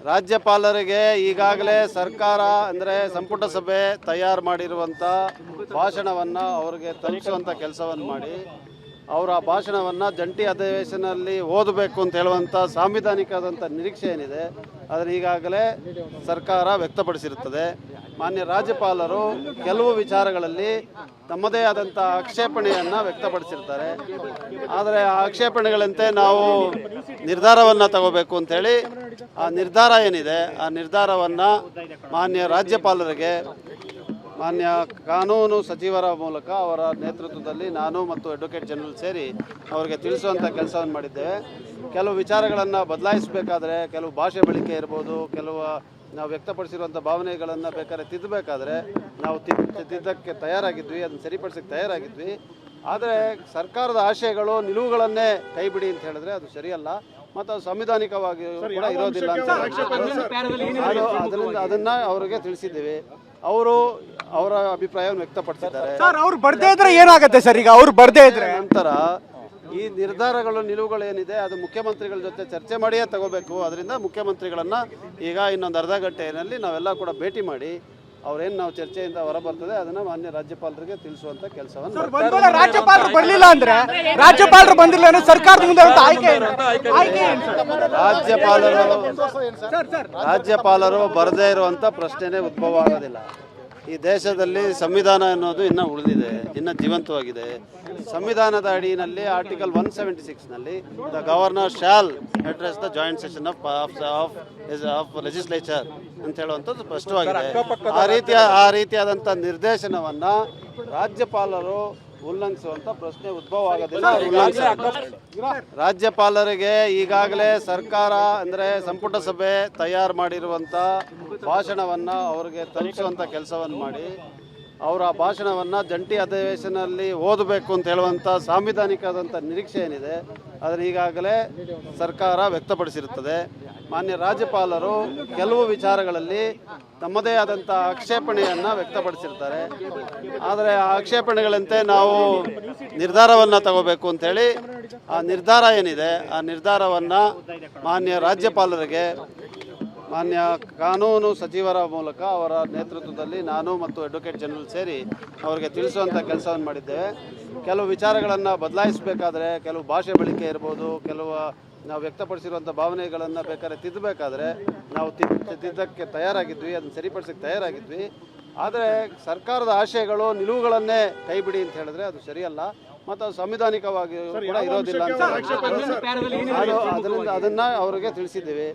ರಾಜ್ಯಪಾಲರಿಗೆ ಈಗಾಗಲೇ ಸರ್ಕಾರ ಅಂದರೆ ಸಂಪುಟ ಸಭೆ ತಯಾರು ಮಾಡಿರುವಂಥ ಭಾಷಣವನ್ನು ಅವರಿಗೆ ತಲುಪಿಸುವಂಥ ಕೆಲಸವನ್ನು ಮಾಡಿ ಅವರ ಭಾಷಣವನ್ನು ಜಂಟಿ ಅಧಿವೇಶನದಲ್ಲಿ ಓದಬೇಕು ಅಂತ ಹೇಳುವಂಥ ಸಾಂವಿಧಾನಿಕವಾದಂಥ ನಿರೀಕ್ಷೆ ಏನಿದೆ ಅದನ್ನು ಈಗಾಗಲೇ ಸರ್ಕಾರ ವ್ಯಕ್ತಪಡಿಸಿರುತ್ತದೆ. ಮಾನ್ಯ ರಾಜ್ಯಪಾಲರು ಕೆಲವು ವಿಚಾರಗಳಲ್ಲಿ ತಮ್ಮದೇ ಆದಂಥ ಆಕ್ಷೇಪಣೆಯನ್ನು ವ್ಯಕ್ತಪಡಿಸಿರ್ತಾರೆ. ಆದರೆ ಆ ಆಕ್ಷೇಪಣೆಗಳಂತೆ ನಾವು ನಿರ್ಧಾರವನ್ನು ತಗೋಬೇಕು ಅಂಥೇಳಿ ಆ ನಿರ್ಧಾರ ಏನಿದೆ ಆ ನಿರ್ಧಾರವನ್ನು ಮಾನ್ಯ ರಾಜ್ಯಪಾಲರಿಗೆ ಮಾನ್ಯ ಕಾನೂನು ಸಚಿವರ ಮೂಲಕ ಅವರ ನೇತೃತ್ವದಲ್ಲಿ ನಾನು ಮತ್ತು ಅಡ್ವೊಕೇಟ್ ಜನರಲ್ ಸೇರಿ ಅವರಿಗೆ ತಿಳಿಸುವಂಥ ಕೆಲಸವನ್ನು ಮಾಡಿದ್ದೇವೆ. ಕೆಲವು ವಿಚಾರಗಳನ್ನು ಬದಲಾಯಿಸಬೇಕಾದ್ರೆ ಕೆಲವು ಭಾಷೆ ಬಳಕೆ ಇರ್ಬೋದು, ಕೆಲವು ನಾವು ವ್ಯಕ್ತಪಡಿಸಿರುವಂಥ ಭಾವನೆಗಳನ್ನು ಬೇಕಾದ್ರೆ ತಿದ್ದಬೇಕಾದ್ರೆ ನಾವು ತಿದ್ದಕ್ಕೆ ತಯಾರಾಗಿದ್ವಿ, ಅದನ್ನು ಸರಿಪಡಿಸೋಕ್ಕೆ ತಯಾರಾಗಿದ್ವಿ. ಆದರೆ ಸರ್ಕಾರದ ಆಶಯಗಳು ನಿಲುವುಗಳನ್ನೇ ಕೈ ಬಿಡಿ ಅಂತ ಹೇಳಿದ್ರೆ ಅದು ಸರಿಯಲ್ಲ ಮತ್ತು ಅದು ಸಂವಿಧಾನಿಕವಾಗಿ ಕೂಡ ಇರೋದಿಲ್ಲ ಅಂತ ಅದನ್ನು ಅವರಿಗೆ ತಿಳಿಸಿದ್ದೀವಿ. ಅವರು ಅವರ ಅಭಿಪ್ರಾಯವನ್ನು ವ್ಯಕ್ತಪಡಿಸಿದ್ದಾರೆ. ಅವ್ರು ಬರ್ದೇ ಇದ್ರೆ ಏನಾಗುತ್ತೆ ಸರ್? ಈಗ ಅವ್ರು ಬರ್ದೇ ಇದ್ರೆ ನಂತರ ಈ ನಿರ್ಧಾರಗಳು ನಿಲುವುಗಳು ಏನಿದೆ ಅದು ಮುಖ್ಯಮಂತ್ರಿಗಳ ಜೊತೆ ಚರ್ಚೆ ಮಾಡಿಯೇ ತಗೋಬೇಕು. ಅದರಿಂದ ಮುಖ್ಯಮಂತ್ರಿಗಳನ್ನು ಈಗ ಇನ್ನೊಂದು ಅರ್ಧ ಗಂಟೆಯಲ್ಲಿ ನಾವೆಲ್ಲ ಕೂಡ ಭೇಟಿ ಮಾಡಿ ಅವ್ರೇನು ನಾವು ಚರ್ಚೆಯಿಂದ ಹೊರಬರ್ತದೆ ಅದನ್ನು ಮಾನ್ಯ ರಾಜ್ಯಪಾಲರಿಗೆ ತಿಳಿಸುವಂಥ ಕೆಲಸವನ್ನು ರಾಜ್ಯಪಾಲರು ಬರಲಿಲ್ಲ ಅಂದ್ರೆ ರಾಜ್ಯಪಾಲರು ಬಂದಿಲ್ಲ ಅಂದ್ರೆ ಸರ್ಕಾರದ ಮುಂದೆ ರಾಜ್ಯಪಾಲರು ಬರದೇ ಇರುವಂಥ ಪ್ರಶ್ನೆನೇ ಉದ್ಭವ ಆಗೋದಿಲ್ಲ. ಈ ದೇಶದಲ್ಲಿ ಸಂವಿಧಾನ ಅನ್ನೋದು ಇನ್ನೂ ಉಳಿದಿದೆ, ಇನ್ನೂ ಜೀವಂತವಾಗಿದೆ. ಸಂವಿಧಾನದ ಅಡಿಯಲ್ಲಿ ಆರ್ಟಿಕಲ್ 176ನಲ್ಲಿ the governor shall address the joint session of legislature ಅಂತ ಹೇಳುವಂಥದ್ದು ಸ್ಪಷ್ಟವಾಗಿದೆ. ಆ ರೀತಿಯಾದಂಥ ನಿರ್ದೇಶನವನ್ನು ರಾಜ್ಯಪಾಲರು ಉಲ್ಲಂಘಿಸುವಂಥ ಪ್ರಶ್ನೆ ಉದ್ಭವ ಆಗೋದಿಲ್ಲ. ರಾಜ್ಯಪಾಲರಿಗೆ ಈಗಾಗಲೇ ಸರ್ಕಾರ ಅಂದರೆ ಸಂಪುಟ ಸಭೆ ತಯಾರು ಮಾಡಿರುವಂಥ ಭಾಷಣವನ್ನು ಅವರಿಗೆ ತಲುಪಿಸುವಂಥ ಕೆಲಸವನ್ನು ಮಾಡಿ ಅವರ ಭಾಷಣವನ್ನು ಜಂಟಿ ಅಧಿವೇಶನದಲ್ಲಿ ಓದಬೇಕು ಅಂತ ಹೇಳುವಂಥ ಸಾಂವಿಧಾನಿಕವಾದಂಥ ನಿರೀಕ್ಷೆ ಏನಿದೆ ಅದನ್ನು ಈಗಾಗಲೇ ಸರ್ಕಾರ ವ್ಯಕ್ತಪಡಿಸಿರುತ್ತದೆ. ಮಾನ್ಯ ರಾಜ್ಯಪಾಲರು ಕೆಲವು ವಿಚಾರಗಳಲ್ಲಿ ತಮ್ಮದೇ ಆದಂಥ ಆಕ್ಷೇಪಣೆಯನ್ನು ವ್ಯಕ್ತಪಡಿಸಿರ್ತಾರೆ. ಆದರೆ ಆ ಆಕ್ಷೇಪಣೆಗಳಂತೆ ನಾವು ನಿರ್ಧಾರವನ್ನು ತಗೋಬೇಕು ಅಂಥೇಳಿ ಆ ನಿರ್ಧಾರ ಏನಿದೆ ಆ ನಿರ್ಧಾರವನ್ನು ಮಾನ್ಯ ರಾಜ್ಯಪಾಲರಿಗೆ ಮಾನ್ಯ ಕಾನೂನು ಸಚಿವರ ಮೂಲಕ ಅವರ ನೇತೃತ್ವದಲ್ಲಿ ನಾನು ಮತ್ತು ಅಡ್ವೊಕೇಟ್ ಜನರಲ್ ಸೇರಿ ಅವರಿಗೆ ತಿಳಿಸುವಂಥ ಕೆಲಸವನ್ನು ಮಾಡಿದ್ದೇವೆ. ಕೆಲವು ವಿಚಾರಗಳನ್ನು ಬದಲಾಯಿಸಬೇಕಾದ್ರೆ ಕೆಲವು ಭಾಷೆ ಬಳಕೆ ಇರ್ಬೋದು, ಕೆಲವು ನಾವು ವ್ಯಕ್ತಪಡಿಸಿರುವಂಥ ಭಾವನೆಗಳನ್ನು ಬೇಕಾದ್ರೆ ತಿದ್ದಬೇಕಾದ್ರೆ ನಾವು ತಿದ್ದಕ್ಕೆ ತಯಾರಾಗಿದ್ವಿ, ಅದನ್ನು ಸರಿಪಡಿಸೋಕ್ಕೆ ತಯಾರಾಗಿದ್ವಿ. ಆದರೆ ಸರ್ಕಾರದ ಆಶಯಗಳು ನಿಲುವುಗಳನ್ನೇ ಕೈ ಬಿಡಿ ಅಂತ ಹೇಳಿದ್ರೆ ಅದು ಸರಿಯಲ್ಲ ಮತ್ತು ಅದು ಸಂವಿಧಾನಿಕವಾಗಿ ಕೂಡ ಇರೋದಿಲ್ಲ ಅಂತ ಅದನ್ನು ಅವರಿಗೆ ತಿಳಿಸಿದ್ದೀವಿ.